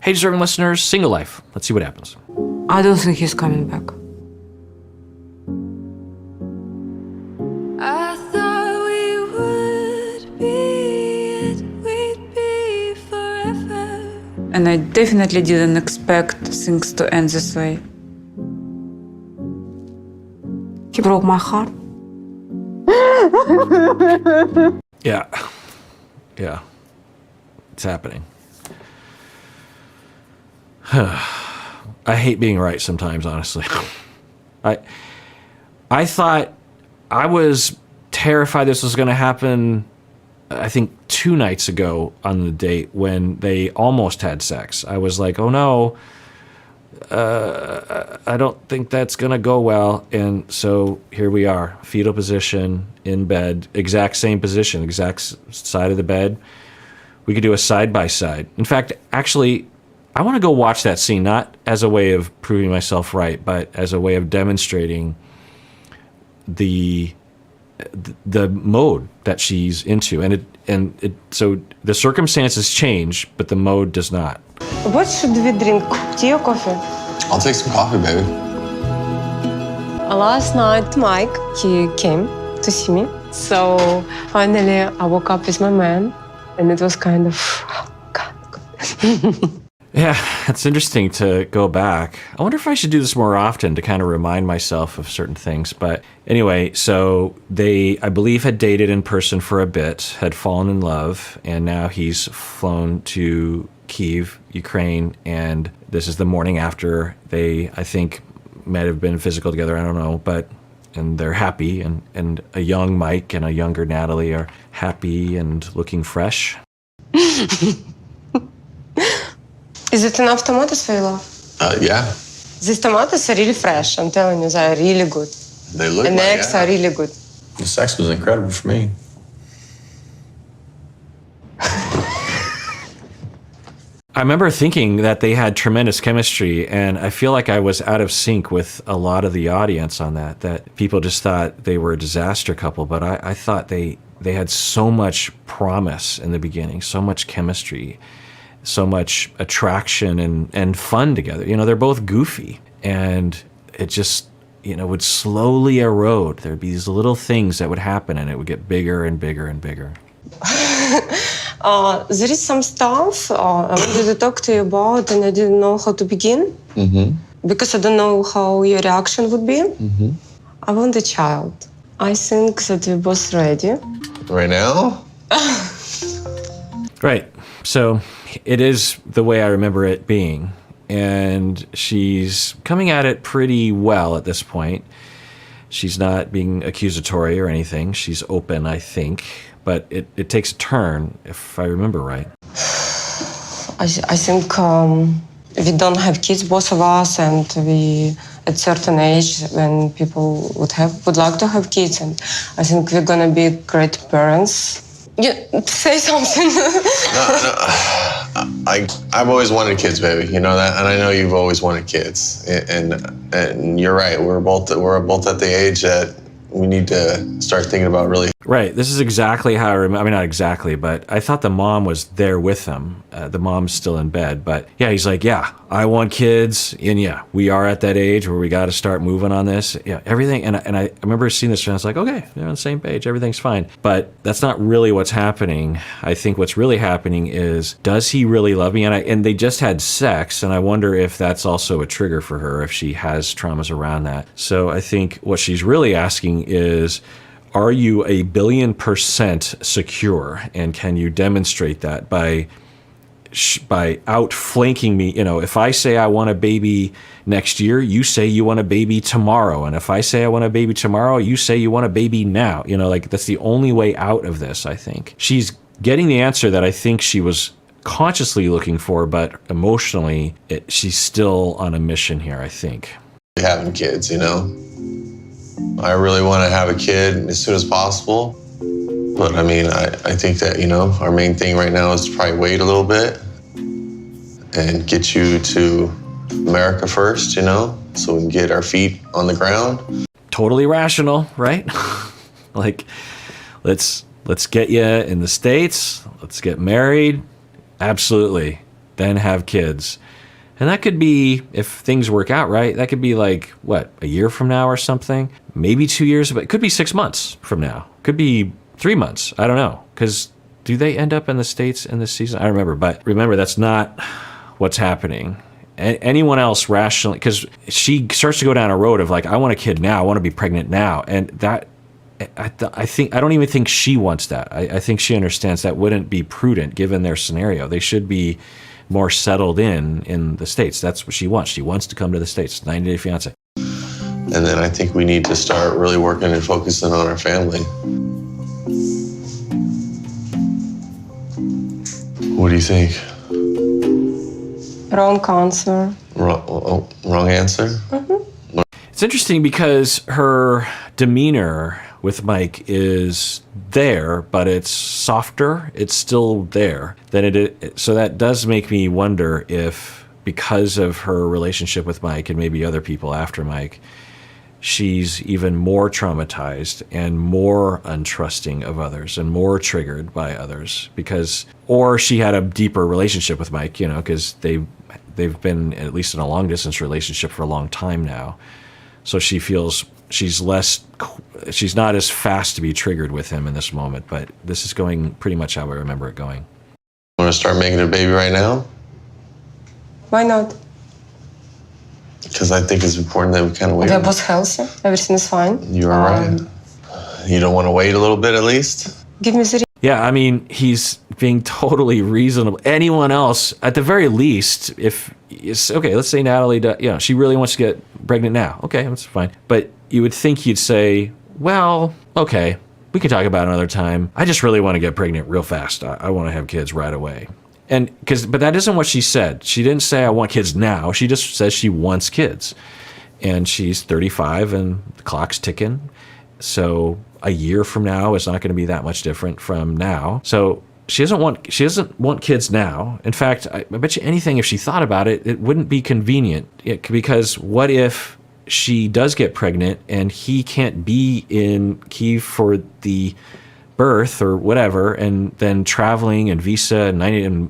Hey, deserving listeners, single life. Let's see what happens. I don't think he's coming back. I thought we would be it, we'd be forever. And I definitely didn't expect things to end this way. He broke my heart. Yeah. Yeah. It's happening. I hate being right sometimes, honestly. I thought I was terrified this was going to happen, I think 2 nights ago on the date when they almost had sex. I was like, oh no, I don't think that's going to go well. And so here we are, fetal position, in bed, exact same position, exact side of the bed. We could do a side-by-side. In fact, actually, I want to go watch that scene, not as a way of proving myself right, but as a way of demonstrating the mode that she's into. So the circumstances change, but the mode does not. What should we drink? Tea or coffee? I'll take some coffee, baby. Last night, Mike, he came to see me. So finally, I woke up with my man, and it was kind of, oh, God. Yeah, it's interesting to go back. I wonder if I should do this more often to kind of remind myself of certain things. But anyway, so they, I believe, had dated in person for a bit, had fallen in love, and now he's flown to Kyiv, Ukraine, and this is the morning after. They, I think, might have been physical together, I don't know, and they're happy, and a young Mike and a younger Natalie are happy and looking fresh. Is it enough tomatoes for you, love? Yeah. These tomatoes are really fresh. I'm telling you, they are really good. They look And the eggs are really good. The sex was incredible for me. I remember thinking that they had tremendous chemistry, and I feel like I was out of sync with a lot of the audience on that people just thought they were a disaster couple, but I thought they had so much promise in the beginning, so much chemistry, so much attraction and fun together. You know, they're both goofy, and it just, you know, would slowly erode. There'd be these little things that would happen, and it would get bigger and bigger and bigger. There is some stuff I wanted to talk to you about, and I didn't know how to begin. Because I don't know how your reaction would be. I want a child. I think that we're both ready. Right now? Right. So it is the way I remember it being. And she's coming at it pretty well at this point. She's not being accusatory or anything. She's open, I think. But it takes a turn, if I remember right. I think we don't have kids, both of us, and we at certain age when people would like to have kids, and I think we're gonna be great parents. You say something. No. I've always wanted kids, baby. You know that, and I know you've always wanted kids. And you're right. We're both at the age that we need to start thinking about really. Right. This is exactly how I remember. I mean, not exactly, but I thought the mom was there with them. The mom's still in bed. But yeah, he's like, yeah, I want kids. And yeah, we are at that age where we got to start moving on this. Yeah, everything. And I remember seeing this and I was like, okay, they're on the same page. Everything's fine. But that's not really what's happening. I think what's really happening is, does he really love me? And they just had sex. And I wonder if that's also a trigger for her, if she has traumas around that. So I think what she's really asking is, are you 1,000,000,000% secure, and can you demonstrate that by outflanking me? You know, if I say I want a baby next year, you say you want a baby tomorrow, and if I say I want a baby tomorrow, you say you want a baby now. You know, like, that's the only way out of this. I think she's getting the answer that I think she was consciously looking for, but emotionally she's still on a mission here, I think. Having kids, you know. I really want to have a kid as soon as possible. But I mean, I think that, you know, our main thing right now is to probably wait a little bit and get you to America first, you know, so we can get our feet on the ground. Totally rational, right? Like, let's get you in the States. Let's get married. Absolutely. then have kids. And that could be, if things work out right, that could be like, what, a year from now or something? Maybe 2 years, but it could be 6 months from now. Could be 3 months. I don't know. Because do they end up in the States in this season? I don't remember. But remember, that's not what's happening. Anyone else rationally, because she starts to go down a road of like, I want a kid now. I want to be pregnant now. And that, I don't even think she wants that. I think she understands that wouldn't be prudent given their scenario. They should be more settled in the States. That's what she wants. She wants to come to the States. 90 Day Fiance. And then I think we need to start really working and focusing on our family. What do you think? Wrong answer. Wrong answer? Mm-hmm. It's interesting because her demeanor with Mike is there, but it's softer. It's still there than it is. So that does make me wonder if, because of her relationship with Mike and maybe other people after Mike, she's even more traumatized and more untrusting of others and more triggered by others or she had a deeper relationship with Mike, because they've been at least in a long distance relationship for a long time now. So she feels she's not as fast to be triggered with him in this moment, but this is going pretty much how I remember it going. Want to start making a baby right now? Why not? Because I think it's important that we kind of wait. They're both healthy. Everything is fine. You are right. You don't want to wait a little bit at least? Give me the Yeah, I mean, he's being totally reasonable. Anyone else, at the very least, if it's okay, let's say Natalie, she really wants to get pregnant now. Okay, that's fine. But you would think you'd say, well, okay, we can talk about it another time. I just really want to get pregnant real fast. I want to have kids right away. But that isn't what she said. She didn't say I want kids now. She just says she wants kids. And she's 35 and the clock's ticking. So a year from now is not going to be that much different from now. So she doesn't want kids now. In fact, I bet you anything, if she thought about it, it wouldn't be convenient. Because what if she does get pregnant and he can't be in Kyiv for the birth or whatever, and then traveling and visa and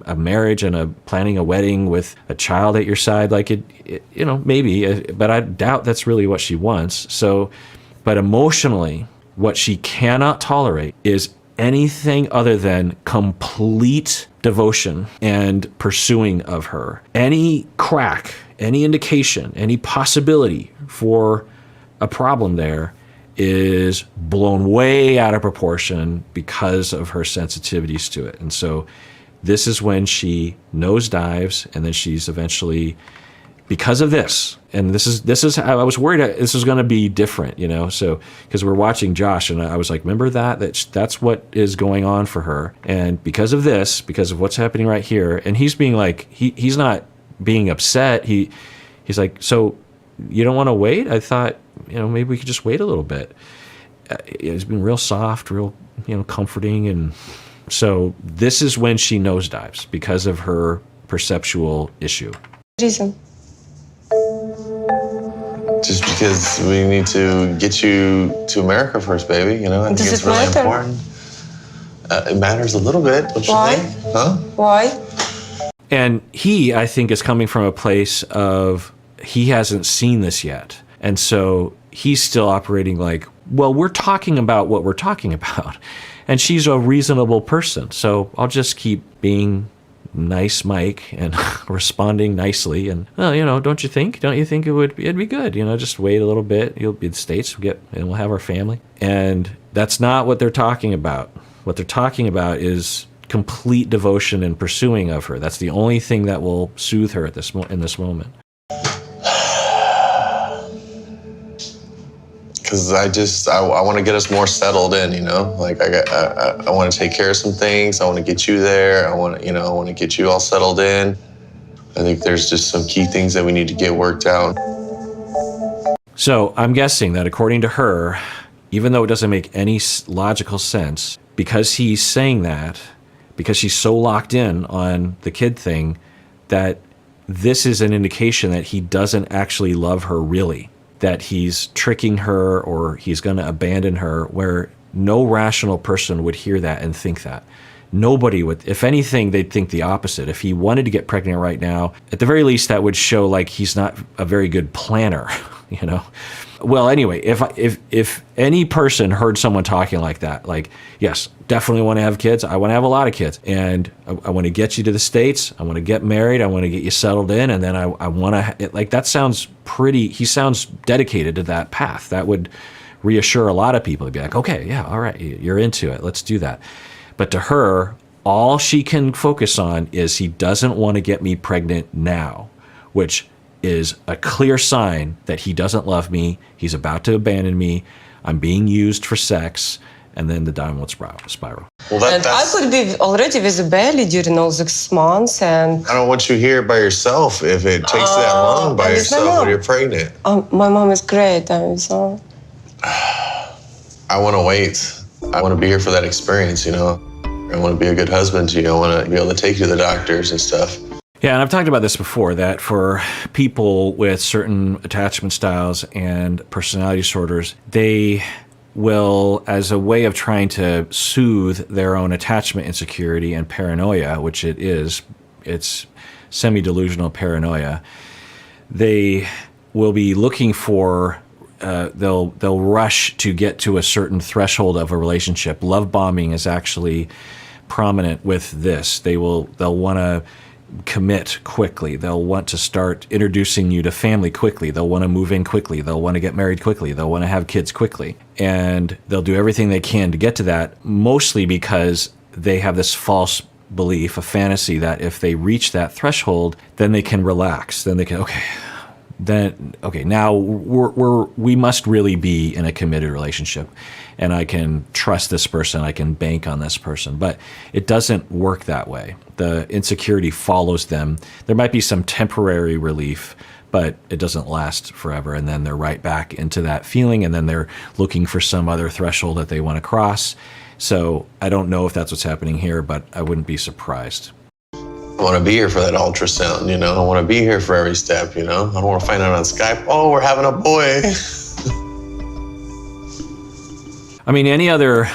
a marriage and planning a wedding with a child at your side, like maybe, but I doubt that's really what she wants. So, but emotionally, what she cannot tolerate is anything other than complete devotion and pursuing of her. Any crack, any indication, any possibility for a problem there is blown way out of proportion because of her sensitivities to it. And so this is when she nosedives, and then she's eventually, because of this, and this is how I was worried this was going to be different, so because we're watching Josh, and I was like, remember that's what is going on for her, and because of this, because of what's happening right here, and he's being like, he's not being upset, he's like, so you don't want to wait? I thought, maybe we could just wait a little bit. It's been real soft, real, comforting. And so this is when she nosedives because of her perceptual issue. reason. Just because we need to get you to America first, baby. I think Does it's it really matter? important. It matters a little bit, don't you Why? think? Huh? Why? And he, I think, is coming from a place of he hasn't seen this yet. And so he's still operating like, well, we're talking about what we're talking about. And she's a reasonable person. So I'll just keep being nice, Mike, and responding nicely. And, well, don't you think it'd be good? Just wait a little bit. You'll be in the States, and we'll have our family. And that's not what they're talking about. What they're talking about is complete devotion and pursuing of her. That's the only thing that will soothe her at in this moment. Because I want to get us more settled in, like I want to take care of some things. I want to get you there. I want to get you all settled in. I think there's just some key things that we need to get worked out. So I'm guessing that according to her, even though it doesn't make any logical sense, because he's saying that, because she's so locked in on the kid thing, that this is an indication that he doesn't actually love her really. That he's tricking her or he's going to abandon her, where no rational person would hear that and think that. Nobody would, if anything, they'd think the opposite. If he wanted to get pregnant right now, at the very least, that would show like he's not a very good planner, you know? Well, anyway, if any person heard someone talking like that, like, yes, definitely want to have kids. I want to have a lot of kids. And I want to get you to the States. I want to get married. I want to get you settled in. And then I want to, like, that sounds pretty, he sounds dedicated to that path. That would reassure a lot of people. They'd be like, okay, yeah, all right, you're into it. Let's do that. But to her, all she can focus on is he doesn't want to get me pregnant now, which is a clear sign that he doesn't love me. He's about to abandon me. I'm being used for sex. And then the downward spiral. Well, And I could be already with a belly during all 6 months, and I don't want you here by yourself if it takes that long by and it's my yourself when mom. you're pregnant. My mom is great. So I want to wait. I want to be here for that experience, you know. I want to be a good husband to you. I want to be able to take you to the doctors and stuff. Yeah, and I've talked about this before, that for people with certain attachment styles and personality disorders, they will, as a way of trying to soothe their own attachment insecurity and paranoia, which it is, it's semi-delusional paranoia, they will be looking for, they'll rush to get to a certain threshold of a relationship. Love bombing is actually prominent with this. They'll want to commit quickly. They'll want to start introducing you to family quickly. They'll want to move in quickly. They'll want to get married quickly. They'll want to have kids quickly. And they'll do everything they can to get to that, mostly because they have this false belief, a fantasy that if they reach that threshold, then they can relax. Then they can, now we must really be in a committed relationship, and I can trust this person, I can bank on this person. But it doesn't work that way. The insecurity follows them. There might be some temporary relief, but it doesn't last forever. And then they're right back into that feeling, and then they're looking for some other threshold that they want to cross. So I don't know if that's what's happening here, but I wouldn't be surprised. I want to be here for that ultrasound, you know. I want to be here for every step, you know. I don't want to find out on Skype, oh, we're having a boy. I mean, any other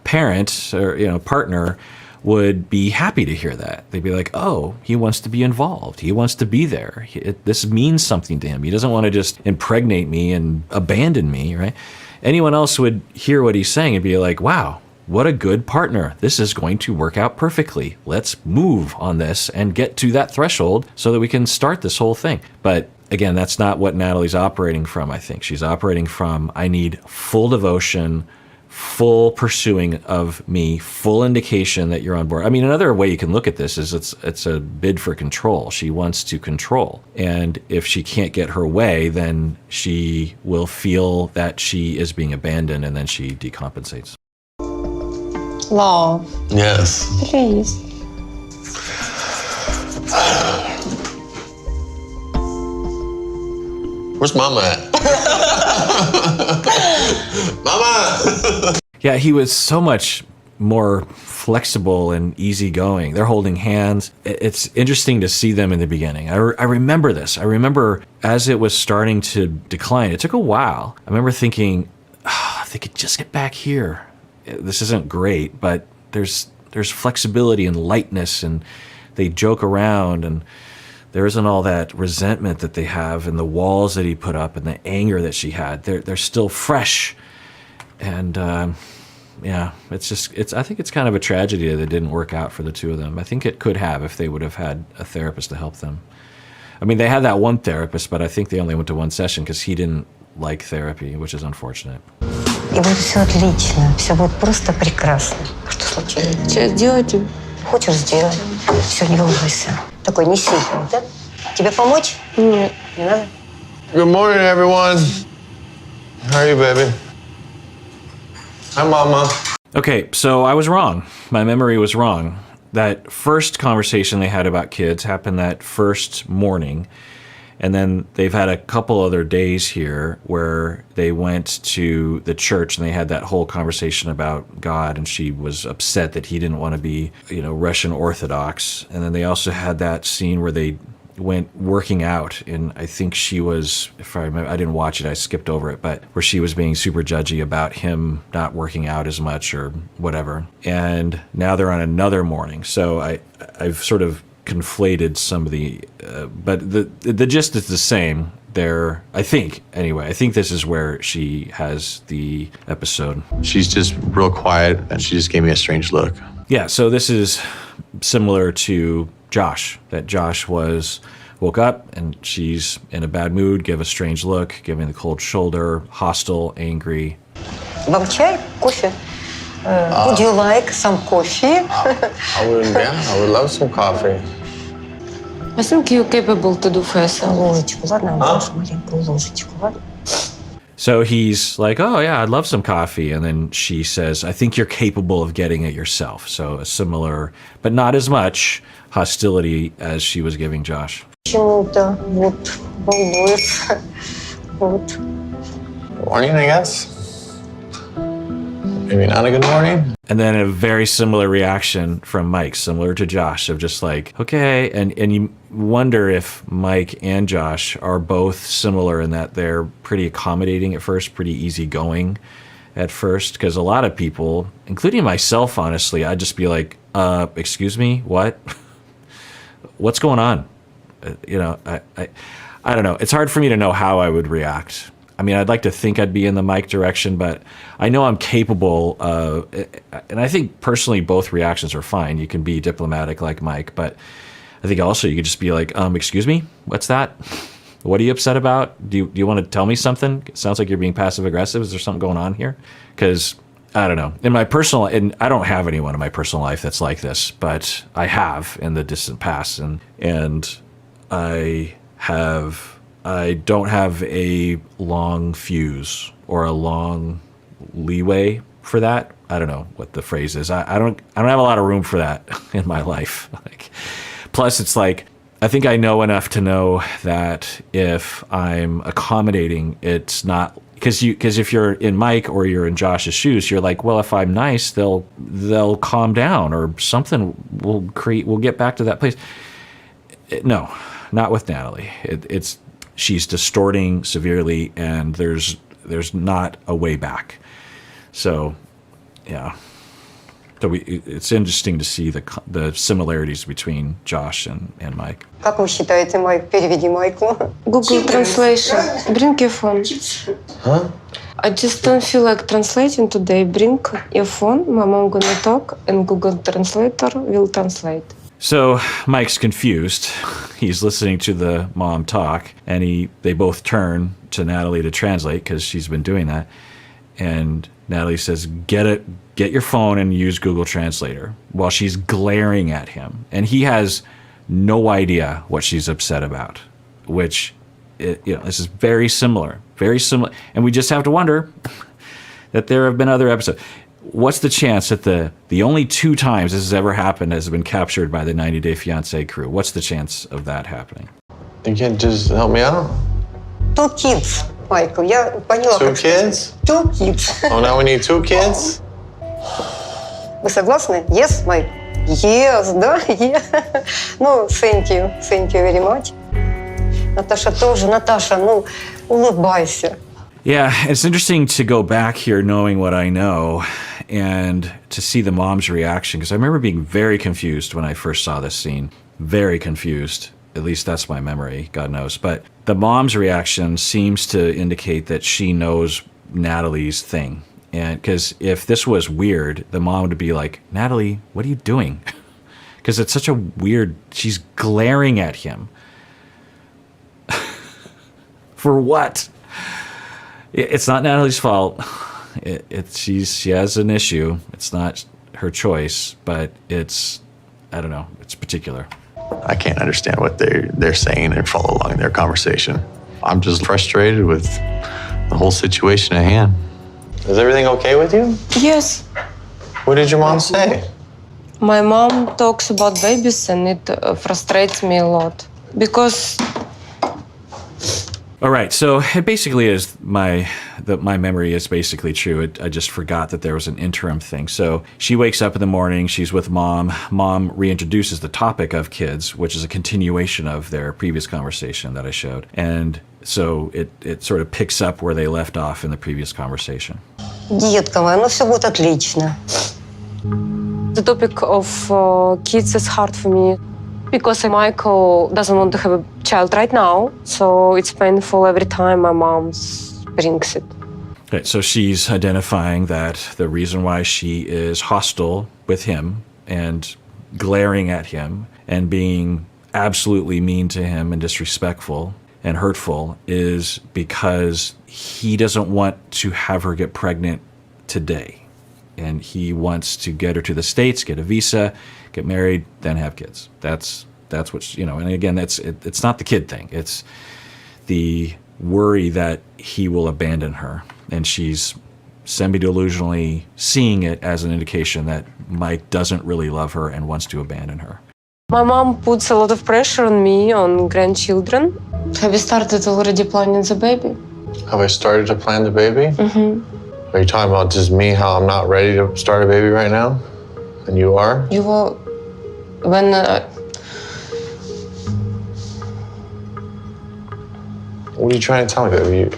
parent or partner would be happy to hear that. They'd be like, oh, he wants to be involved. He wants to be there. This means something to him. He doesn't want to just impregnate me and abandon me, right? Anyone else would hear what he's saying and be like, wow, what a good partner. This is going to work out perfectly. Let's move on this and get to that threshold so that we can start this whole thing. But again, that's not what Natalie's operating from, I think. She's operating from, I need full devotion, full pursuing of me, full indication that you're on board. I mean, another way you can look at this is it's a bid for control. She wants to control. And if she can't get her way, then she will feel that she is being abandoned, and then she decompensates. love, Yes. please. Where's Mama at? Mama! Yeah, he was so much more flexible and easygoing. They're holding hands. It's interesting to see them in the beginning. I remember this. I remember as it was starting to decline, it took a while. I remember thinking, if they could just get back here. This isn't great, but there's flexibility and lightness, and they joke around, and there isn't all that resentment that they have, and the walls that he put up, and the anger that she had. They're still fresh, and yeah, I think it's kind of a tragedy that it didn't work out for the two of them. I think it could have if they would have had a therapist to help them. I mean, they had that one therapist, but I think they only went to one session because he didn't like therapy, which is unfortunate. И будет все отлично, все будет просто прекрасно. Что случилось? Что сделаете? Хочешь сделать? Все, не волнуйся. Такой не сильный, да? Тебе помочь? Нет. Не надо? Good morning, everyone. How are you, baby? Hi, Mama. Okay, so I was wrong. My memory was wrong. That first conversation they had about kids happened that first morning. And then they've had a couple other days here where they went to the church and they had that whole conversation about God, and she was upset that he didn't want to be, Russian Orthodox. And then they also had that scene where they went working out, and I think she was, if I remember, I didn't watch it, I skipped over it, but where she was being super judgy about him not working out as much or whatever. And now they're on another morning. So I've sort of conflated some of the, but the gist is the same. I think this is where she has the episode. She's just real quiet, and she just gave me a strange look. Yeah, so this is similar to Josh, that Josh woke up and she's in a bad mood, give a strange look, giving the cold shoulder, hostile, angry. Вам чай, кофе? Would you like some coffee? I would love some coffee. I think you're capable to do first. Ложечку, ладно? Ложь, маленькую ложечку, ладно? So he's like, oh yeah, I'd love some coffee. And then she says, I think you're capable of getting it yourself. So a similar, but not as much hostility as she was giving Josh. Почему-то вот волнуется. Вот. Morning, I guess. Maybe not a good morning. And then a very similar reaction from Mike, similar to Josh, of just like, okay. And you wonder if Mike and Josh are both similar in that they're pretty accommodating at first, pretty easygoing at first. Because a lot of people, including myself, honestly, I'd just be like, excuse me, what? What's going on? I don't know. It's hard for me to know how I would react. I mean, I'd like to think I'd be in the Mike direction, but I know I'm capable of, and I think personally both reactions are fine. You can be diplomatic like Mike, but I think also you could just be like, excuse me, what's that? What are you upset about? Do you want to tell me something? It sounds like you're being passive aggressive. Is there something going on here? Because I don't know. And I don't have anyone in my personal life that's like this, but I have in the distant past, and I don't have a long fuse or a long leeway for that. I don't know what the phrase is. I don't have a lot of room for that in my life. Plus, it's like, I think I know enough to know that if I'm accommodating, it's not because if you're in Mike or you're in Josh's shoes, you're like, well, if I'm nice, they'll calm down or something. We'll get back to that place. No, not with Natalie. She's distorting severely, and there's not a way back. So, yeah. So it's interesting to see the similarities between Josh and Mike. Как вы считаете, Майк? Переведи Майку. Google Translation. Bring your phone. Huh? I just don't feel like translating today. Bring your phone. My mom gonna talk, and Google Translator will translate. So Mike's confused. He's listening to the mom talk, and they both turn to Natalie to translate because she's been doing that. And Natalie says, get your phone and use Google Translator, while she's glaring at him. And he has no idea what she's upset about, which, this is very similar. And we just have to wonder that there have been other episodes. What's the chance that the only 2 times this has ever happened has been captured by the 90 Day Fiancé crew? What's the chance of that happening? You can't just help me out? 2 kids, Майкл. Я поняла. 2 kids? 2 kids. Oh, now we need 2 kids? Вы согласны? Yes, Майк? Yes, да? Yeah. Ну, thank you very much. Наташа тоже. Наташа, улыбайся. Yeah, it's interesting to go back here knowing what I know and to see the mom's reaction, because I remember being very confused when I first saw this scene. Very confused. At least that's my memory, God knows. But the mom's reaction seems to indicate that she knows Natalie's thing. And because if this was weird, the mom would be like, Natalie, what are you doing? Because it's such a weird, she's glaring at him. For what? It's not Natalie's fault. She has an issue. It's not her choice, but I don't know, it's particular. I can't understand what they're saying and follow along their conversation. I'm just frustrated with the whole situation at hand. Is everything okay with you? Yes. What did your mom say? My mom talks about babies, and it frustrates me a lot. Because All right, so it basically is my memory is basically true. I just forgot that there was an interim thing. So she wakes up in the morning, she's with mom. Mom reintroduces the topic of kids, which is a continuation of their previous conversation that I showed. And so it sort of picks up where they left off in the previous conversation. Детка моя, ну все будет отлично. The topic of kids is hard for me because Michael doesn't want to have a child right now, so it's painful every time my mom brings it. Okay, so she's identifying that the reason why she is hostile with him and glaring at him and being absolutely mean to him and disrespectful and hurtful is because he doesn't want to have her get pregnant today. And he wants to get her to the States, get a visa, get married, then have kids. That's what, and again, it's not the kid thing. It's the worry that he will abandon her. And she's semi-delusionally seeing it as an indication that Mike doesn't really love her and wants to abandon her. My mom puts a lot of pressure on me, on grandchildren. Have you started already planning the baby? Have I started to plan the baby? Mm-hmm. Are you talking about just me, how I'm not ready to start a baby right now? And you are? You were... When... What are you trying to tell me, baby?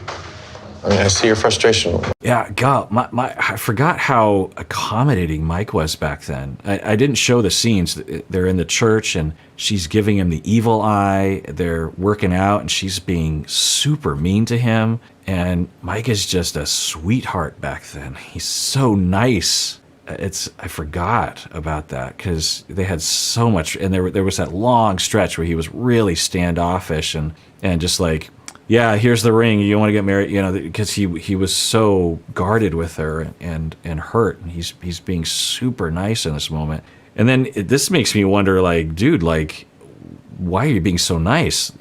I see your frustration. Yeah, God, I forgot how accommodating Mike was back then. I didn't show the scenes. They're in the church, and she's giving him the evil eye. They're working out, and she's being super mean to him. And Mike is just a sweetheart back then. He's so nice. I forgot about that because they had so much, and there was that long stretch where he was really standoffish and just like, yeah, here's the ring. You want to get married, because he was so guarded with her and hurt. And he's being super nice in this moment. And then this makes me wonder, like, dude, like, why are you being so nice?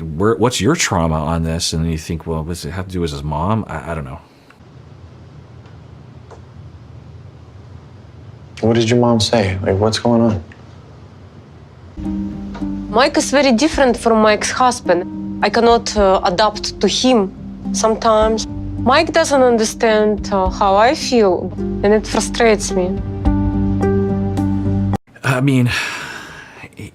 What's your trauma on this? And then you think, well, does it have to do with his mom? I don't know. What did your mom say? Like, what's going on? Mike is very different from my ex-husband. I cannot adapt to him sometimes. Mike doesn't understand how I feel, and it frustrates me. I mean,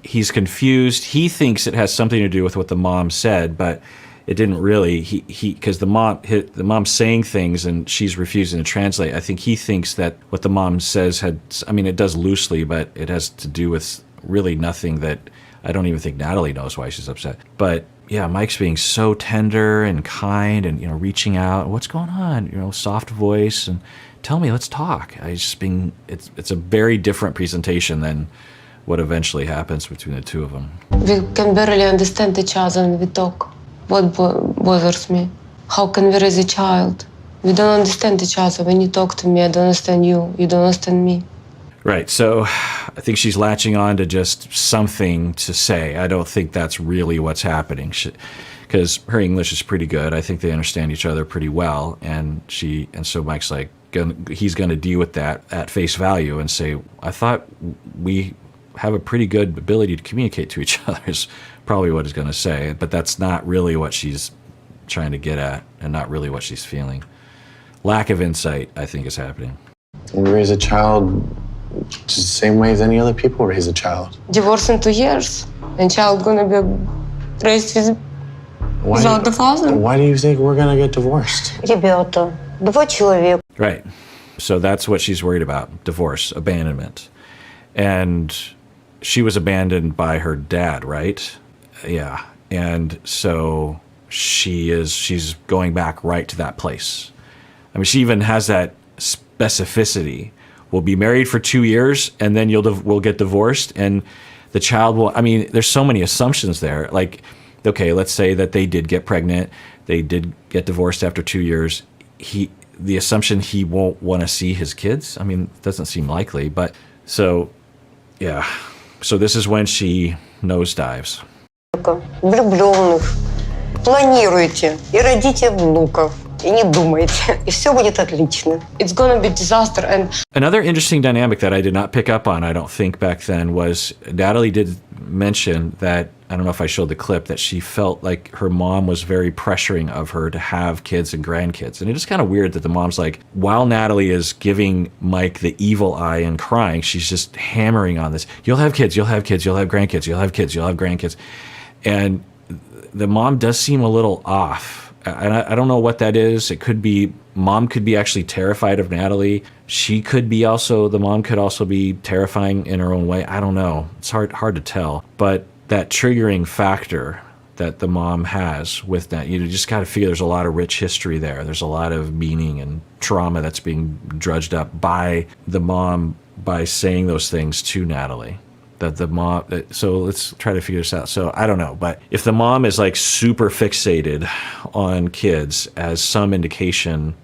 he's confused. He thinks it has something to do with what the mom said, but it didn't really. Because the mom's saying things and she's refusing to translate. I think he thinks that what the mom says it does loosely, but it has to do with really nothing that I don't even think Natalie knows why she's upset. But yeah, Mike's being so tender and kind and, reaching out. What's going on? Soft voice and tell me, let's talk. It's a very different presentation than what eventually happens between the two of them. We can barely understand each other when we talk. What bothers me? How can we raise a child? We don't understand each other. When you talk to me, I don't understand you. You don't understand me. Right. So I think she's latching on to just something to say. I don't think that's really what's happening because her English is pretty good. I think they understand each other pretty well. And so Mike's like, he's going to deal with that at face value and say, I thought we have a pretty good ability to communicate to each other is probably what he's going to say. But that's not really what she's trying to get at and not really what she's feeling. Lack of insight, I think, is happening. We raise a child just the same way as any other people raise a child. Divorce in 2 years, and child gonna be raised without the father. Why do you think we're gonna get divorced? Ребята, 2 человека. Right. So that's what she's worried about, divorce, abandonment. And she was abandoned by her dad, right? Yeah. And so she's going back right to that place. I mean, she even has that specificity. We'll be married for 2 years, and then we'll get divorced, and the child will. I mean, there's so many assumptions there. Like, okay, let's say that they did get pregnant, they did get divorced after 2 years. The assumption he won't want to see his kids. I mean, it doesn't seem likely, but so, yeah. So this is when she nosedives. Влюбленных. Планируйте и родите внуков. И не думайте. И все будет отлично. It's gonna be disaster. And Another interesting dynamic that I did not pick up on, I don't think, back then was Natalie did mention that, I don't know if I showed the clip, that she felt like her mom was very pressuring of her to have kids and grandkids. And it is kind of weird that the mom's like, while Natalie is giving Mike the evil eye and crying, she's just hammering on this. You'll have kids, you'll have kids, you'll have grandkids, you'll have kids, you'll have grandkids. And the mom does seem a little off. And I don't know what that is. It could be, mom could be actually terrified of Natalie. She could be also, the mom could also be terrifying in her own way. I don't know. It's hard to tell. But that triggering factor that the mom has with that, you just got to figure there's a lot of rich history there. There's a lot of meaning and trauma that's being drudged up by the mom by saying those things to Natalie. That the mom, so let's try to figure this out. So I don't know, but if the mom is like super fixated on kids as some indication,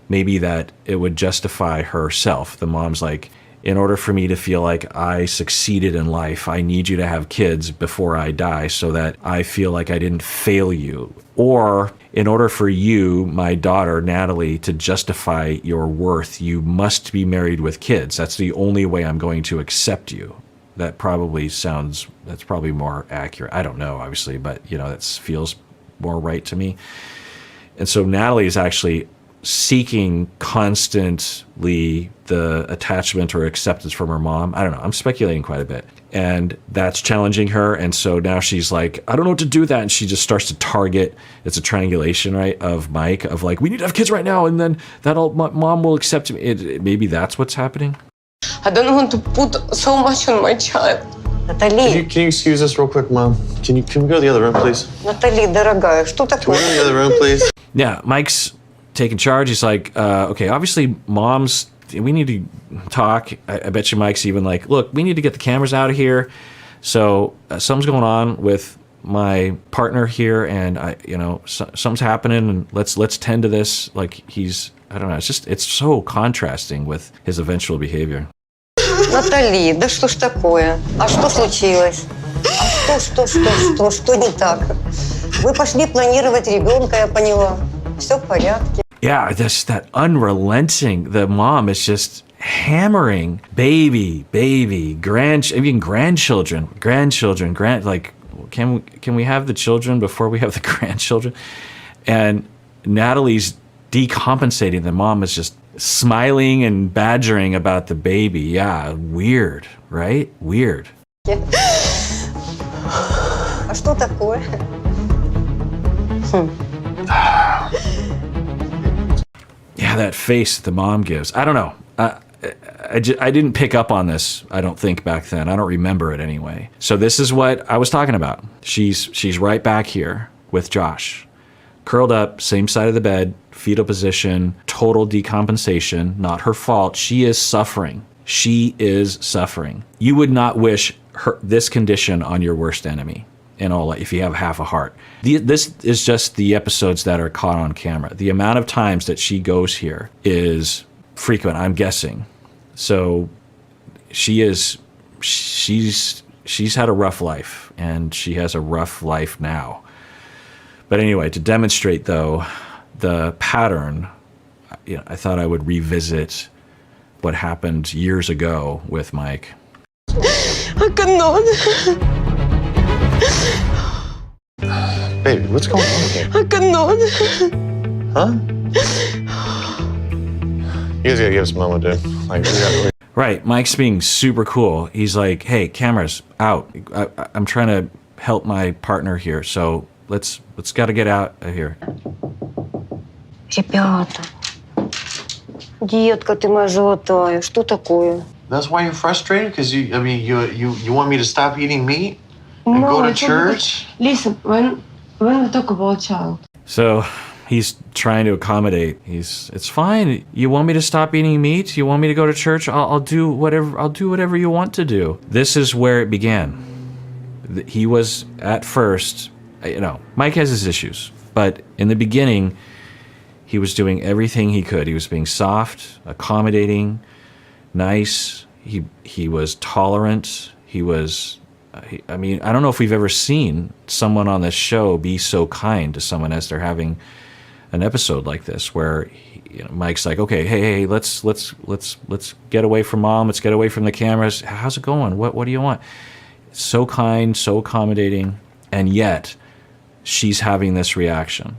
maybe that it would justify herself. The mom's like, in order for me to feel like I succeeded in life, I need you to have kids before I die so that I feel like I didn't fail you. Or in order for you, my daughter, Natalie, to justify your worth, you must be married with kids. That's the only way I'm going to accept you. That probably sounds, that's probably more accurate. I don't know, obviously, but that feels more right to me. And so Natalie is actually seeking constantly the attachment or acceptance from her mom. I don't know. I'm speculating quite a bit. And that's challenging her. And so now she's like, I don't know what to do with that. And she just starts to target, it's a triangulation, right, of Mike, of like, we need to have kids right now. And then mom will accept me. Maybe that's what's happening. I don't want to put so much on my child. Натали, Can you excuse us real quick, Mom? Can we go to the other room, please? Натали, дорогая, что Can we такое? go to the other room, please? Yeah, Mike's taking charge. He's like, okay, obviously we need to talk. I bet you Mike's even like, look, we need to get the cameras out of here. So something's going on with my partner here, and something's happening, and let's tend to this. Like I don't know, it's so contrasting with his eventual behavior. Натали, да что ж такое? А что случилось? А что не так? Вы пошли планировать ребенка, я поняла. Все в порядке. Yeah, just that unrelenting. The mom is just hammering baby, grandchildren. Like, can we have the children before we have the grandchildren? And Natalie's decompensating. The mom is just smiling and badgering about the baby. Yeah, weird, right? Weird. А что такое? Yeah, that face that the mom gives. I don't know. I didn't pick up on this, I don't think, back then. I don't remember it anyway. So this is what I was talking about. She's right back here with Josh. Curled up, same side of the bed, fetal position, total decompensation, not her fault. She is suffering. She is suffering. You would not wish this condition on your worst enemy. If you have half a heart. This is just the episodes that are caught on camera. The amount of times that she goes here is frequent, I'm guessing. So she's had a rough life, and she has a rough life now. But anyway, to demonstrate, though, the pattern, I thought I would revisit what happened years ago with Mike. I cannot. Baby, what's going on here? I cannot. Huh? You guys gotta give us a moment, dude. Like, we gotta... Right, Mike's being super cool. He's like, hey, cameras, out. I'm trying to help my partner here, so let's gotta get out of here. Ребята, детка ты моя золотая, что такое? That's why you're frustrated? Because you want me to stop eating meat and go to church? Listen, when we talk about child, So he's trying to accommodate. It's fine. You want me to stop eating meat? You want me to go to church? I'll do whatever you want to do. This is where it began. He was at first, Mike has his issues, but in the beginning, he was doing everything he could. He was being soft, accommodating, nice. He was tolerant. He was, I don't know if we've ever seen someone on this show be so kind to someone as they're having an episode like this where Mike's like, okay, hey, let's get away from mom. Let's get away from the cameras. How's it going? What do you want? So kind, so accommodating, and yet she's having this reaction.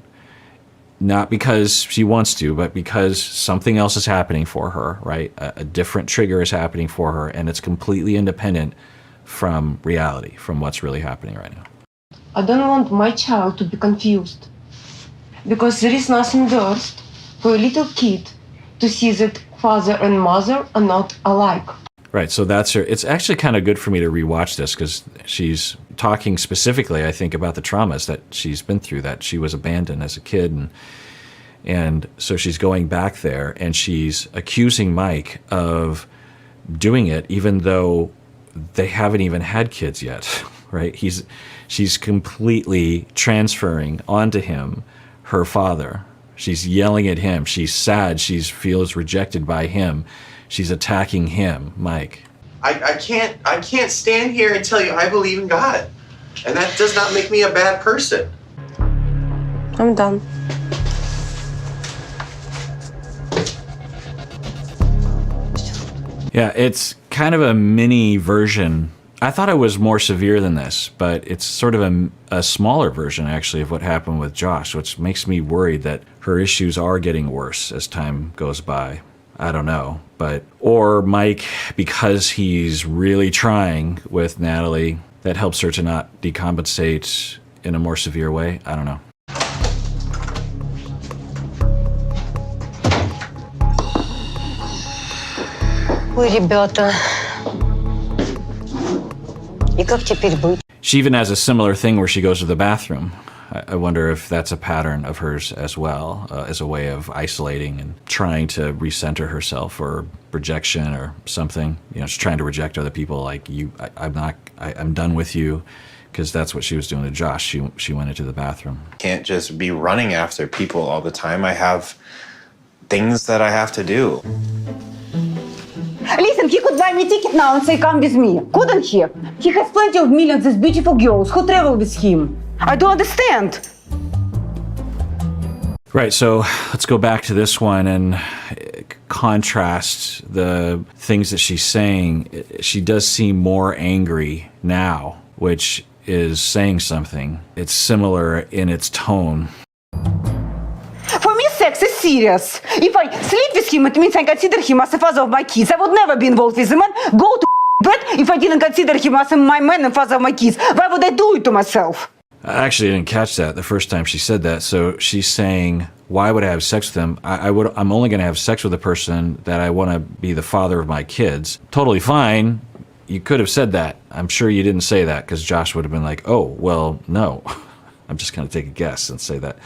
Not because she wants to, but because something else is happening for her, right? A different trigger is happening for her, and it's completely independent from reality, from what's really happening right now. I don't want my child to be confused because there is nothing worse for a little kid to see that father and mother are not alike. Right, so that's her. It's actually kind of good for me to rewatch this because she's talking specifically, I think, about the traumas that she's been through, that she was abandoned as a kid. And so she's going back there and she's accusing Mike of doing it even though they haven't even had kids yet, right? She's completely transferring onto him her father. She's yelling at him. She's sad. She feels rejected by him. She's attacking him, Mike. I can't stand here and tell you I believe in God. And that does not make me a bad person. I'm done. Yeah, it's kind of a mini version. I thought it was more severe than this, but it's sort of a smaller version, actually, of what happened with Josh, which makes me worried that her issues are getting worse as time goes by. I don't know, or Mike, because he's really trying with Natalie, that helps her to not decompensate in a more severe way. I don't know. Ой, ребята. И как теперь быть? She even has a similar thing where she goes to the bathroom. I wonder if that's a pattern of hers as well, as a way of isolating and trying to recenter herself, or rejection or something. She's trying to reject other people, like, I'm done with you, because that's what she was doing to Josh. She went into the bathroom. Can't just be running after people all the time. I have things that I have to do. Listen, he could buy me ticket now and say come with me. Couldn't he? He has plenty of millions of beautiful girls who travel with him. I don't understand. Right, so let's go back to this one and contrast the things that she's saying. She does seem more angry now, which is saying something. It's similar in its tone. For me, sex is serious. If I sleep with him, it means I consider him as the father of my kids. I would never be involved with a man. Go to bed if I didn't consider him as my man and father of my kids. Why would I do it to myself? I actually didn't catch that the first time she said that. So she's saying, why would I have sex with him? I'm only going to have sex with a person that I want to be the father of my kids. Totally fine. You could have said that. I'm sure you didn't say that, because Josh would have been like, oh, well, no. I'm just going to take a guess and say that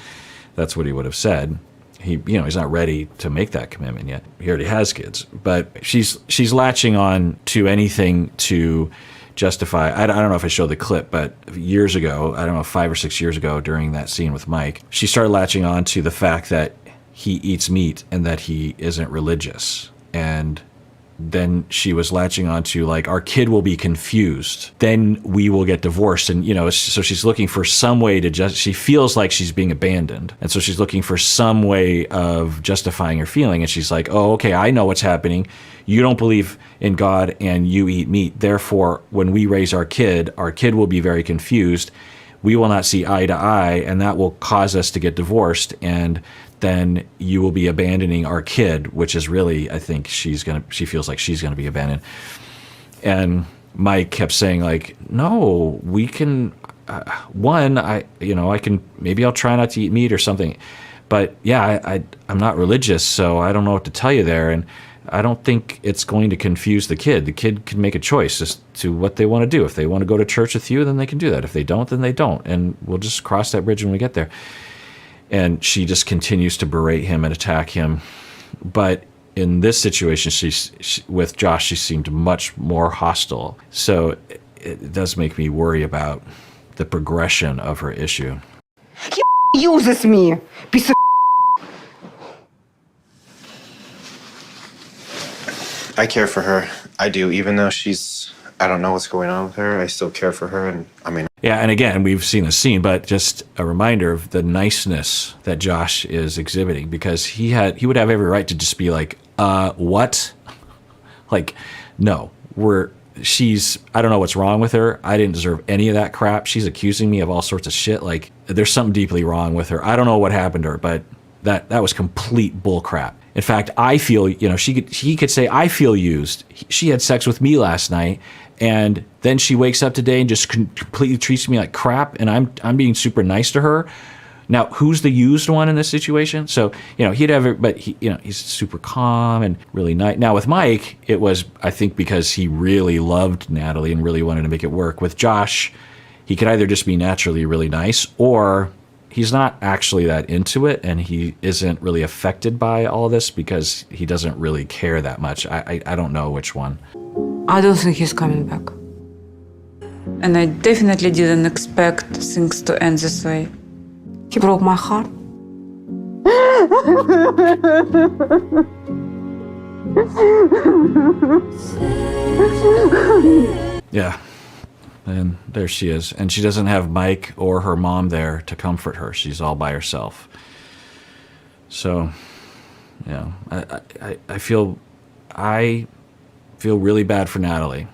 that's what he would have said. He's not ready to make that commitment yet. He already has kids. But she's latching on to anything to justify. I don't know if I showed the clip, but years ago, I don't know, 5 or 6 years ago, during that scene with Mike, she started latching on to the fact that he eats meat and that he isn't religious. And then she was latching on to, like, our kid will be confused. Then we will get divorced. And, so she's looking for some way to she feels like she's being abandoned. And so she's looking for some way of justifying her feeling. And she's like, oh, okay, I know what's happening. You don't believe in God and you eat meat. Therefore, when we raise our kid will be very confused. We will not see eye to eye, and that will cause us to get divorced. And then you will be abandoning our kid, which is really, I think she feels like she's gonna be abandoned. And Mike kept saying, like, no, we can, maybe I'll try not to eat meat or something. But yeah, I'm not religious, so I don't know what to tell you there. And I don't think it's going to confuse the kid. The kid can make a choice as to what they want to do. If they want to go to church with you, then they can do that. If they don't, then they don't. And we'll just cross that bridge when we get there. And she just continues to berate him and attack him. But in this situation, with Josh, she seemed much more hostile. So it does make me worry about the progression of her issue. He uses me, piece of. I care for her. I do, even though she's I don't know what's going on with her. I still care for her, and I mean, Yeah, and again, we've seen the scene, but just a reminder of the niceness that Josh is exhibiting, because he would have every right to just be like, what? Like, no, I don't know what's wrong with her. I didn't deserve any of that crap. She's accusing me of all sorts of shit. Like, there's something deeply wrong with her. I don't know what happened to her, but that was complete bull crap. In fact, I feel, he could say, I feel used. She had sex with me last night, and then she wakes up today and just completely treats me like crap, and I'm being super nice to her. Now, who's the used one in this situation? So, he'd have it, but he's super calm and really nice. Now, with Mike, it was, I think, because he really loved Natalie and really wanted to make it work. With Josh, he could either just be naturally really nice, or he's not actually that into it, and he isn't really affected by all this because he doesn't really care that much. I don't know which one. I don't think he's coming back. And I definitely didn't expect things to end this way. He broke my heart. Yeah. And there she is. And she doesn't have Mike or her mom there to comfort her. She's all by herself. So, I feel really bad for Natalie.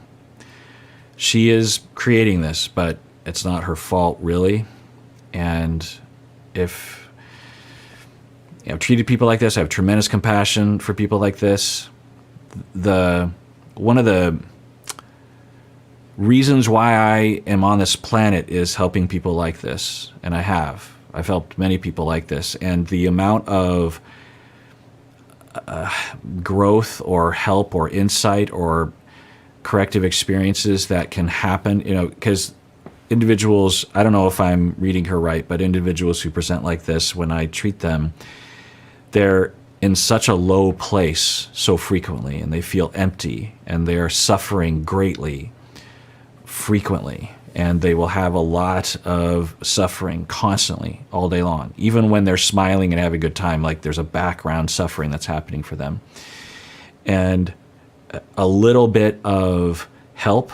She is creating this, but it's not her fault, really. And if I've treated people like this, I have tremendous compassion for people like this. One of the reasons why I am on this planet is helping people like this, and I've helped many people like this, and the amount of growth or help or insight or corrective experiences that can happen, because individuals, I don't know if I'm reading her right, but individuals who present like this, when I treat them, they're in such a low place so frequently, and they feel empty, and they're suffering greatly frequently, and they will have a lot of suffering constantly all day long, even when they're smiling and having a good time. Like, there's a background suffering that's happening for them, and a little bit of help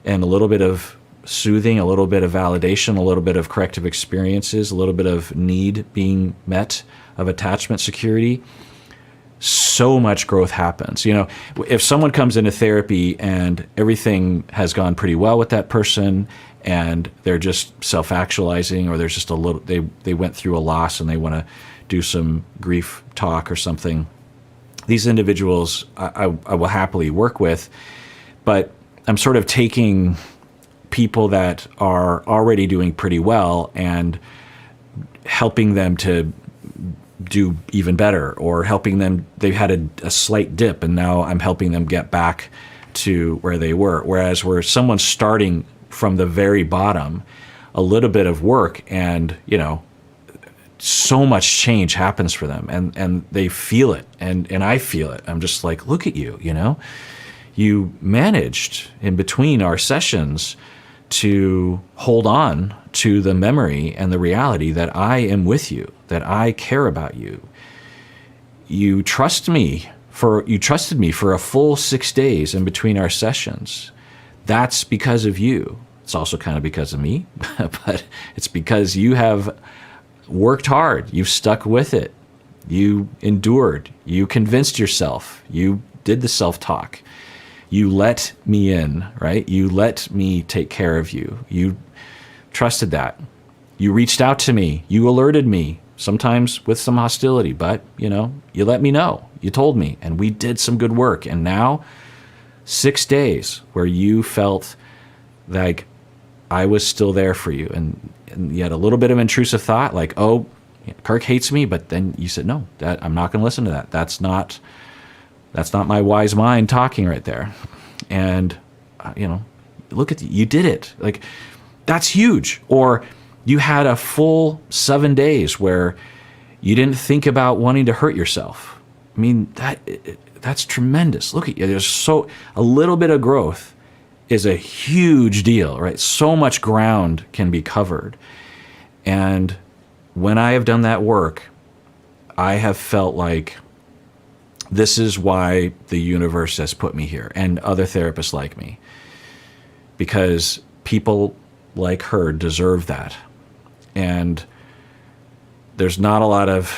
and a little bit of soothing, a little bit of validation, a little bit of corrective experiences, a little bit of need being met, of attachment security, so much growth happens. If someone comes into therapy and everything has gone pretty well with that person, and they're just self-actualizing, or there's just a little, they went through a loss and they want to do some grief talk or something, these individuals I will happily work with. But I'm sort of taking people that are already doing pretty well and helping them to do even better, or helping them, they've had a slight dip, and now I'm helping them get back to where they were. Whereas where someone's starting from the very bottom, a little bit of work, and so much change happens for them, and they feel it, and I feel it. I'm just like, look at you, you managed in between our sessions to hold on to the memory and the reality that I am with you, that I care about you. You trusted me for a full 6 days in between our sessions. That's because of you. It's also kind of because of me, but it's because you have worked hard. You've stuck with it. You endured. You convinced yourself. You did the self-talk. You let me in, right? You let me take care of you. You trusted that. You reached out to me. You alerted me, sometimes with some hostility, but, you let me know. You told me, and we did some good work. And now, 6 days where you felt like I was still there for you, and you had a little bit of intrusive thought, like, oh, Kirk hates me, but then you said, no, I'm not going to listen to that. That's not my wise mind talking right there. And, look at you did it. Like, that's huge. Or you had a full 7 days where you didn't think about wanting to hurt yourself. I mean, that's tremendous. Look at you. There's a little bit of growth is a huge deal, right? So much ground can be covered. And when I have done that work, I have felt like this is why the universe has put me here, and other therapists like me. because people like her deserve that. And there's not a lot of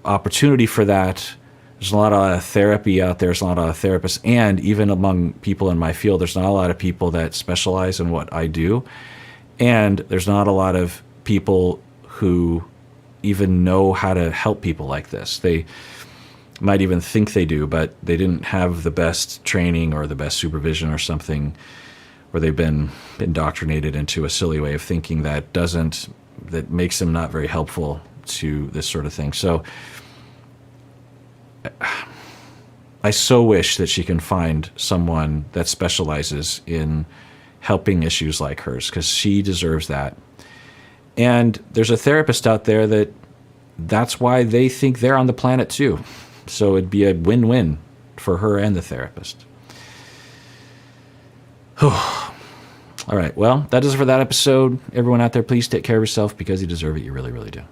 opportunity for that. There's not a lot of therapy out there. There's not a lot of therapists. And even among people in my field, there's not a lot of people that specialize in what I do. And there's not a lot of people who even know how to help people like this. They might even think they do, but they didn't have the best training or the best supervision or something, or they've been indoctrinated into a silly way of thinking that makes them not very helpful to this sort of thing. So I so wish that she can find someone that specializes in helping issues like hers, because she deserves that. And there's a therapist out there that's why they think they're on the planet too. So it'd be a win-win for her and the therapist. All right, well, that is it for that episode. Everyone out there, please take care of yourself because you deserve it. You really, really do.